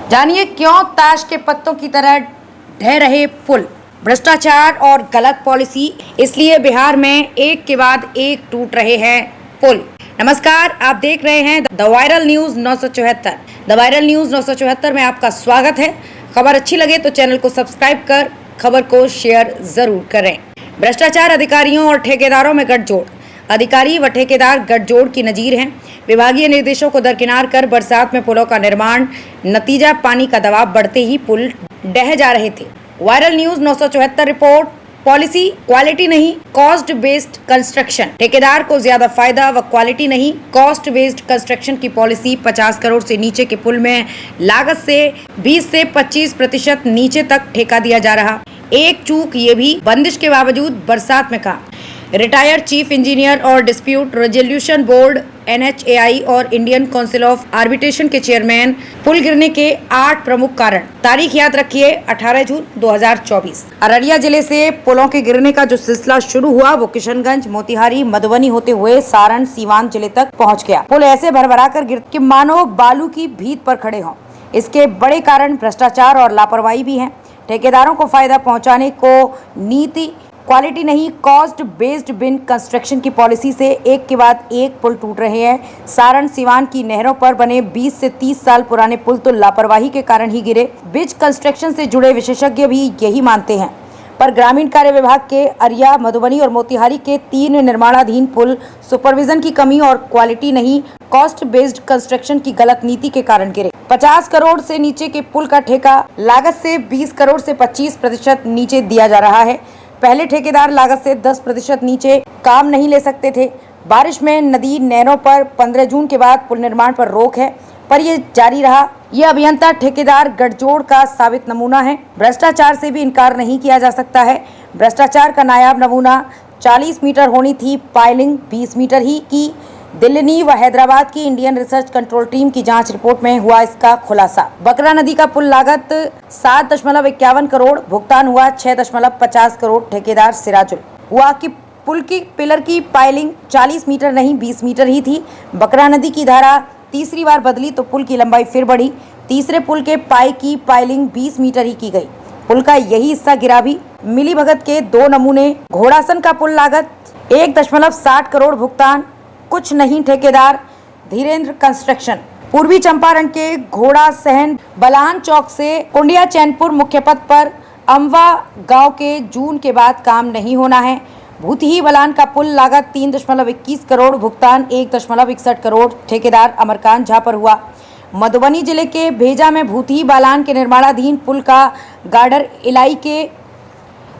जानिए क्यों ताश के पत्तों की तरह ढह रहे पुल। भ्रष्टाचार और गलत पॉलिसी, इसलिए बिहार में एक के बाद एक टूट रहे हैं पुल। नमस्कार, आप देख रहे हैं the viral news 974। The viral news 974 में आपका स्वागत है। खबर अच्छी लगे तो चैनल को सब्सक्राइब कर खबर को शेयर जरूर करें। भ्रष्टाचार, अधिकारियों और ठेकेदारों में गठजोड़। अधिकारी व ठेकेदार गठजोड़ की नजीर हैं। विभागीय निर्देशों को दरकिनार कर बरसात में पुलों का निर्माण, नतीजा पानी का दबाव बढ़ते ही पुल ढह जा रहे थे। Viral news 974 report. Policy quality नहीं, कॉस्ट बेस्ड कंस्ट्रक्शन। ठेकेदार को ज्यादा फायदा व क्वालिटी नहीं, कॉस्ट बेस्ड कंस्ट्रक्शन की पॉलिसी। 50 करोड़ से नीचे के पुल में लागत से 20 से 25% नीचे तक ठेका दिया जा रहा। एक चूक ये भी, बंदिश के बावजूद बरसात में काम। रिटायर्ड चीफ इंजीनियर और डिस्प्यूट रेजोल्यूशन बोर्ड NHAI और इंडियन काउंसिल ऑफ आर्बिट्रेशन के चेयरमैन। पुल गिरने के 8 प्रमुख कारण। तारीख याद रखिए 18 जून 2024। अररिया जिले से पुलों के गिरने का जो सिलसिला शुरू हुआ वो किशनगंज, मोतिहारी, मधुबनी होते हुए सारण, सीवान जिले तक पहुंच गया। पुल ऐसे भरभरा कर गिर कि मानो बालू की भीत पर खड़े हों। इसके बड़े कारण भ्रष्टाचार और लापरवाही भी हैं। ठेकेदारों को फायदा पहुंचाने को नीति, क्वालिटी नहीं, कॉस्ट बेस्ड बिन कंस्ट्रक्शन की पॉलिसी से एक के बाद एक पुल टूट रहे हैं। सारण, सीवान की नहरों पर बने 20 से 30 साल पुराने पुल तो लापरवाही के कारण ही गिरे। ब्रिज कंस्ट्रक्शन से जुड़े विशेषज्ञ भी यही मानते हैं। पर ग्रामीण कार्य विभाग के अरिया, मधुबनी और मोतिहारी के 3 निर्माणाधीन पुल सुपरविजन की कमी और क्वालिटी नहीं, कॉस्ट बेस्ड कंस्ट्रक्शन की गलत नीति के कारण गिरे। 50 करोड़ से नीचे के पुल का ठेका लागत से 20 करोड़ से 25% नीचे दिया जा रहा है। पहले ठेकेदार लागत से 10% नीचे काम नहीं ले सकते थे। बारिश में नदी नहरों पर 15 जून के बाद पुल निर्माण पर रोक है, पर यह जारी रहा। ये अभियंता ठेकेदार गठजोड़ का साबित नमूना है। भ्रष्टाचार से भी इनकार नहीं किया जा सकता है। भ्रष्टाचार का नायाब नमूना 40 मीटर होनी थी पाइलिंग, 20 मीटर ही की। दिल्ली व हैदराबाद की इंडियन रिसर्च कंट्रोल टीम की जांच रिपोर्ट में हुआ इसका खुलासा। बकरा नदी का पुल लागत 7.51 करोड़, भुगतान हुआ 6.50 करोड़। ठेकेदार सिराजुल हुआ कि पुल की पिलर की पाइलिंग 40 मीटर नहीं 20 मीटर ही थी। बकरा नदी की धारा तीसरी बार बदली तो पुल की लंबाई फिर बढ़ी। तीसरे पुल के पाई की पाइलिंग 20 मीटर ही की गई। पुल का यही हिस्सा गिरा भी। मिली भगत के 2 नमूने। घोड़ासन का पुल लागत 1.60 करोड़, भुगतान कुछ नहीं। ठेकेदार धीरेन्द्र कंस्ट्रक्शन। पूर्वी चंपारण के घोड़ा सहन बलान चौक से कुंडिया चैनपुर मुख्य पथ पर अमवा गांव के जून के बाद काम नहीं होना है। भूतही बलान का पुल लागत 3.21 करोड़, भुगतान 1.61 करोड़। ठेकेदार अमरकांत झा पर हुआ। मधुबनी जिले के भेजा में भूतही बालान के निर्माणाधीन पुल का गार्डर इलाई के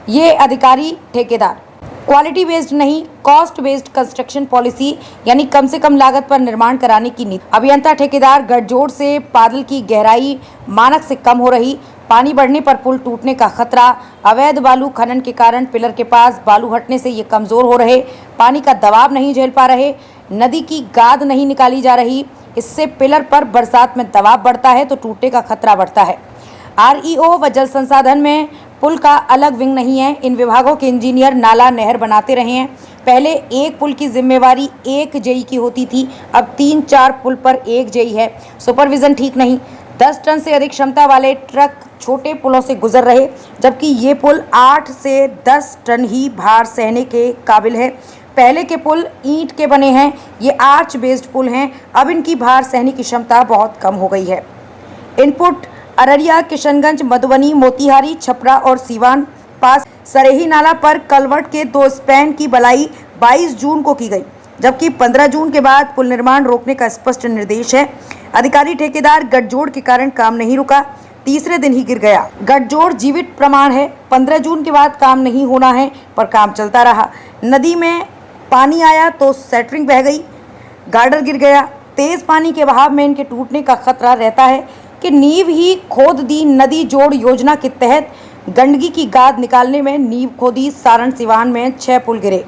ये अधिकारी ठेकेदार। क्वालिटी बेस्ड नहीं, कॉस्ट बेस्ड कंस्ट्रक्शन पॉलिसी, यानी कम से कम लागत पर निर्माण कराने की नीति। अभियंता ठेकेदार गठजोड़ से बादल की गहराई मानक से कम हो रही। पानी बढ़ने पर पुल टूटने का खतरा। अवैध बालू खनन के कारण पिलर के पास बालू हटने से ये कमजोर हो रहे। पानी का दबाव नहीं झेल पा रहे। नदी की गाद नहीं निकाली जा रही। इससे पिलर पर बरसात में दबाव बढ़ता है तो टूटने का खतरा बढ़ता है। REO व जल संसाधन में पुल का अलग विंग नहीं है। इन विभागों के इंजीनियर नाला नहर बनाते रहे हैं। पहले एक पुल की जिम्मेवारी एक JE की होती थी, अब 3-4 पुल पर एक JE है। सुपरविजन ठीक नहीं। 10 टन से अधिक क्षमता वाले ट्रक छोटे पुलों से गुजर रहे, जबकि ये पुल 8 से 10 टन ही भार सहने के काबिल है। पहले के पुल ईंट के बने हैं, ये आर्च बेस्ड पुल हैं। अब इनकी भार सहने की क्षमता बहुत कम हो गई है। इनपुट अररिया, किशनगंज, मधुबनी, मोतिहारी, छपरा और सीवान पास सरेही नाला पर कलवर्ट के 2 स्पैन की बलाई 22 जून को की गई, जबकि 15 जून के बाद पुल निर्माण रोकने का स्पष्ट निर्देश है। अधिकारी ठेकेदार गठजोड़ के कारण काम नहीं रुका, तीसरे दिन ही गिर गया। गठजोड़ जीवित प्रमाण है। 15 जून के बाद काम नहीं होना है, पर काम चलता रहा। नदी में पानी आया तो सेटरिंग बह गई, गार्डर गिर गया। तेज पानी के बहाव में इनके टूटने का खतरा रहता है कि नींव ही खोद दी। नदी जोड़ योजना के तहत गंदगी की गाद निकालने में नींव खोदी। सारण, सीवान में 6 पुल गिरे।